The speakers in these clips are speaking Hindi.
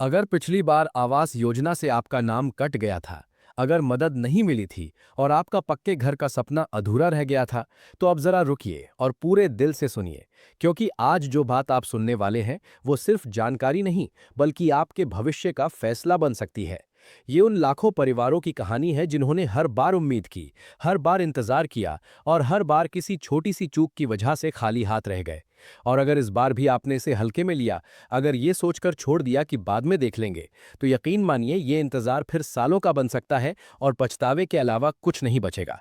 अगर पिछली बार आवास योजना से आपका नाम कट गया था, अगर मदद नहीं मिली थी और आपका पक्के घर का सपना अधूरा रह गया था, तो अब जरा रुकिए और पूरे दिल से सुनिए, क्योंकि आज जो बात आप सुनने वाले हैं, वो सिर्फ जानकारी नहीं, बल्कि आपके भविष्य का फैसला बन सकती है। ये उन लाखों परिवारों की कहानी है जिन्होंने हर बार उम्मीद की, हर बार इंतजार किया और हर बार किसी छोटी सी चूक की वजह से खाली हाथ रह गए। और अगर इस बार भी आपने इसे हल्के में लिया, अगर ये सोचकर छोड़ दिया कि बाद में देख लेंगे, तो यकीन मानिए ये इंतजार फिर सालों का बन सकता है और पछतावे के अलावा कुछ नहीं बचेगा।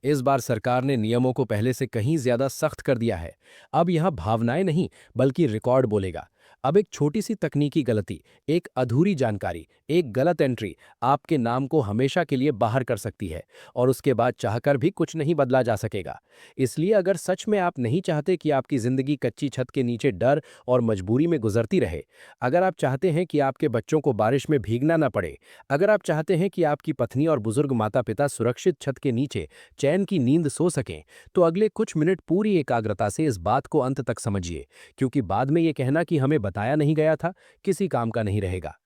इस बार सरकार ने नियमों को पहले से कहीं ज्यादा सख्त कर दिया है। अब यहां भावनाएं नहीं, बल्कि रिकॉर्ड बोलेगा। अब एक छोटी सी तकनीकी गलती, एक अधूरी जानकारी, एक गलत एंट्री आपके नाम को हमेशा के लिए बाहर कर सकती है, और उसके बाद चाहकर भी कुछ नहीं बदला जा सकेगा। इसलिए अगर सच में आप नहीं चाहते कि आपकी जिंदगी कच्ची छत के नीचे डर और मजबूरी में गुजरती रहे, अगर आप चाहते हैं कि आपके बच्चों को बारिश में भीगना ना पड़े, अगर आप चाहते हैं कि आपकी पत्नी और बुजुर्ग माता पिता सुरक्षित छत के नीचे चैन की नींद सो सकें, तो अगले कुछ मिनट पूरी एकाग्रता से इस बात को अंत तक समझिए, क्योंकि बाद में ये कहना कि हमें बताया नहीं गया था, किसी काम का नहीं रहेगा।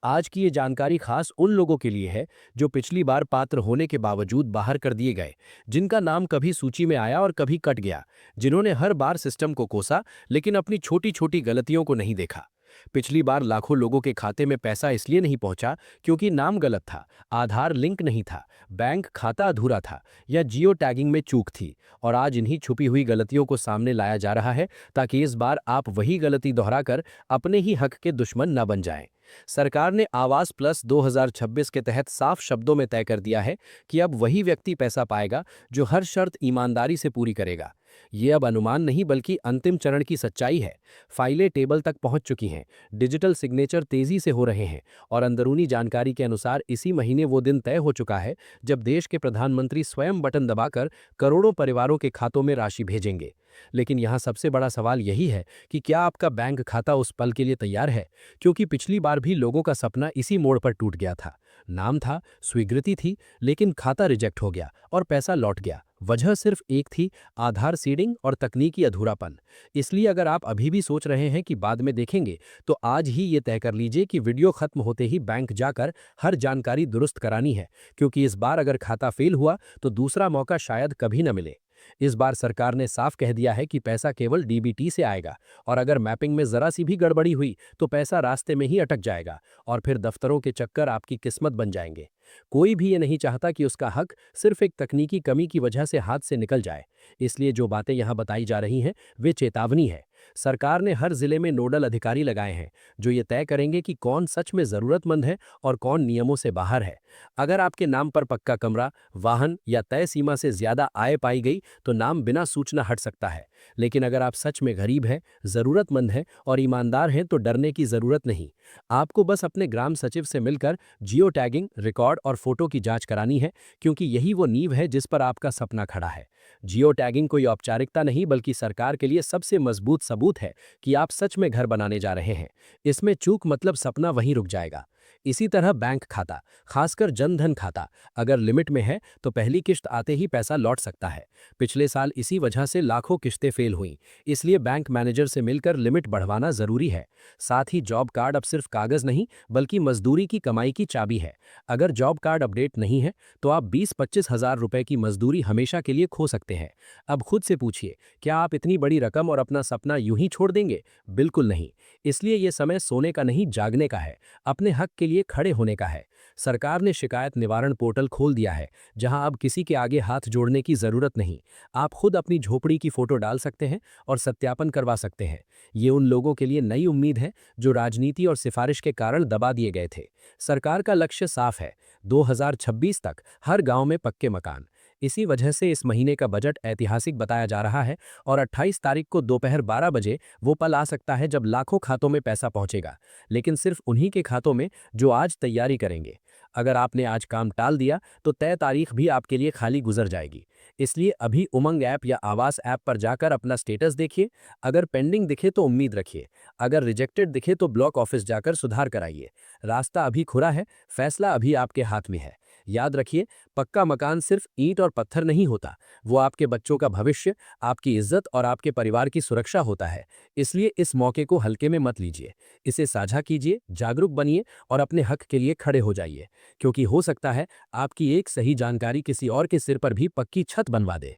आज की ये जानकारी खास उन लोगों के लिए है जो पिछली बार पात्र होने के बावजूद बाहर कर दिए गए, जिनका नाम कभी सूची में आया और कभी कट गया, जिन्होंने हर बार सिस्टम को कोसा लेकिन अपनी छोटी छोटी गलतियों को नहीं देखा। पिछली बार लाखों लोगों के खाते में पैसा इसलिए नहीं पहुंचा क्योंकि नाम गलत था, आधार लिंक नहीं था, बैंक खाता अधूरा था या जियो टैगिंग में चूक थी। और आज इन्हीं छुपी हुई गलतियों को सामने लाया जा रहा है, ताकि इस बार आप वही गलती दोहराकर अपने ही हक के दुश्मन न बन जाएं। सरकार ने आवास प्लस 2026 के तहत साफ शब्दों में तय कर दिया है कि अब वही व्यक्ति पैसा पाएगा जो हर शर्त ईमानदारी से पूरी करेगा। ये अब अनुमान नहीं, बल्कि अंतिम चरण की सच्चाई है। फाइलें टेबल तक पहुंच चुकी हैं, डिजिटल सिग्नेचर तेजी से हो रहे हैं, और अंदरूनी जानकारी के अनुसार इसी महीने वो दिन तय हो चुका है जब देश के प्रधानमंत्री स्वयं बटन दबाकर करोड़ों परिवारों के खातों में राशि भेजेंगे। लेकिन यहाँ सबसे बड़ा सवाल यही है कि क्या आपका बैंक खाता उस पल के लिए तैयार है? क्योंकि पिछली बार भी लोगों का सपना इसी मोड़ पर टूट गया था। नाम था, स्वीकृति थी, लेकिन खाता रिजेक्ट हो गया और पैसा लौट गया। वजह सिर्फ एक थी, आधार सीडिंग और तकनीकी अधूरापन। इसलिए अगर आप अभी भी सोच रहे हैं कि बाद में देखेंगे, तो आज ही ये तय कर लीजिए कि वीडियो खत्म होते ही बैंक जाकर हर जानकारी दुरुस्त करानी है, क्योंकि इस बार अगर खाता फेल हुआ तो दूसरा मौका शायद कभी न मिले। इस बार सरकार ने साफ कह दिया है कि पैसा केवल डीबीटी से आएगा, और अगर मैपिंग में जरा सी भी गड़बड़ी हुई तो पैसा रास्ते में ही अटक जाएगा और फिर दफ्तरों के चक्कर आपकी किस्मत बन जाएंगे। कोई भी ये नहीं चाहता कि उसका हक सिर्फ एक तकनीकी कमी की वजह से हाथ से निकल जाए। इसलिए जो बातें यहाँ बताई जा रही हैं, वे चेतावनी है। सरकार ने हर जिले में नोडल अधिकारी लगाए हैं जो ये तय करेंगे कि कौन सच में जरूरतमंद है और कौन नियमों से बाहर है। अगर आपके नाम पर पक्का कमरा, वाहन या तय सीमा से ज्यादा आय पाई गई, तो नाम बिना सूचना हट सकता है। लेकिन अगर आप सच में गरीब हैं, जरूरतमंद हैं और ईमानदार हैं, तो डरने की जरूरत नहीं। आपको बस अपने ग्राम सचिव से मिलकर जियो टैगिंग, रिकॉर्ड और फोटो की जांच करानी है, क्योंकि यही वो नींव है जिस पर आपका सपना खड़ा है। जियो टैगिंग कोई औपचारिकता नहीं, बल्कि सरकार के लिए सबसे मजबूत सबूत है कि आप सच में घर बनाने जा रहे हैं। इसमें चूक मतलब सपना वहीं रुक जाएगा। इसी तरह बैंक खाता, खासकर जन धन खाता, अगर लिमिट में है तो पहली किश्त आते ही पैसा लौट सकता है। पिछले साल इसी वजह से लाखों किश्तें फेल हुईं, इसलिए बैंक मैनेजर से मिलकर लिमिट बढ़वाना जरूरी है। साथ ही जॉब कार्ड अब सिर्फ कागज नहीं, बल्कि मजदूरी की कमाई की चाबी है। अगर जॉब कार्ड अपडेट नहीं है, तो आप 20-25 हजार रुपए की मजदूरी हमेशा के लिए खो सकते हैं। अब खुद से पूछिए, क्या आप इतनी बड़ी रकम और अपना सपना यूं ही छोड़ देंगे? बिल्कुल नहीं। इसलिए ये समय सोने का नहीं, जागने का है, अपने हक के लिए खड़े होने का है। सरकार ने शिकायत निवारण पोर्टल खोल दिया है, जहां अब किसी के आगे हाथ जोड़ने की जरूरत नहीं। आप खुद अपनी झोपड़ी की फोटो डाल सकते हैं और सत्यापन करवा सकते हैं। ये उन लोगों के लिए नई उम्मीद है जो राजनीति और सिफारिश के कारण दबा दिए गए थे। सरकार का लक्ष्य साफ है, 2026 तक हर गांव में पक्के मकान। इसी वजह से इस महीने का बजट ऐतिहासिक बताया जा रहा है, और 28 तारीख को दोपहर 12 बजे वो पल आ सकता है जब लाखों खातों में पैसा पहुंचेगा, लेकिन सिर्फ उन्हीं के खातों में जो आज तैयारी करेंगे। अगर आपने आज काम टाल दिया, तो तय तारीख भी आपके लिए खाली गुजर जाएगी। इसलिए अभी उमंग ऐप या आवास ऐप पर जाकर अपना स्टेटस देखिए। अगर पेंडिंग दिखे तो उम्मीद रखिए, अगर रिजेक्टेड दिखे तो ब्लॉक ऑफिस जाकर सुधार कराइए। रास्ता अभी खुला है, फैसला अभी आपके हाथ में है। याद रखिए, पक्का मकान सिर्फ ईंट और पत्थर नहीं होता, वो आपके बच्चों का भविष्य, आपकी इज्जत और आपके परिवार की सुरक्षा होता है। इसलिए इस मौके को हल्के में मत लीजिए। इसे साझा कीजिए, जागरूक बनिए और अपने हक के लिए खड़े हो जाइए, क्योंकि हो सकता है आपकी एक सही जानकारी किसी और के सिर पर भी पक्की छत बनवा दे।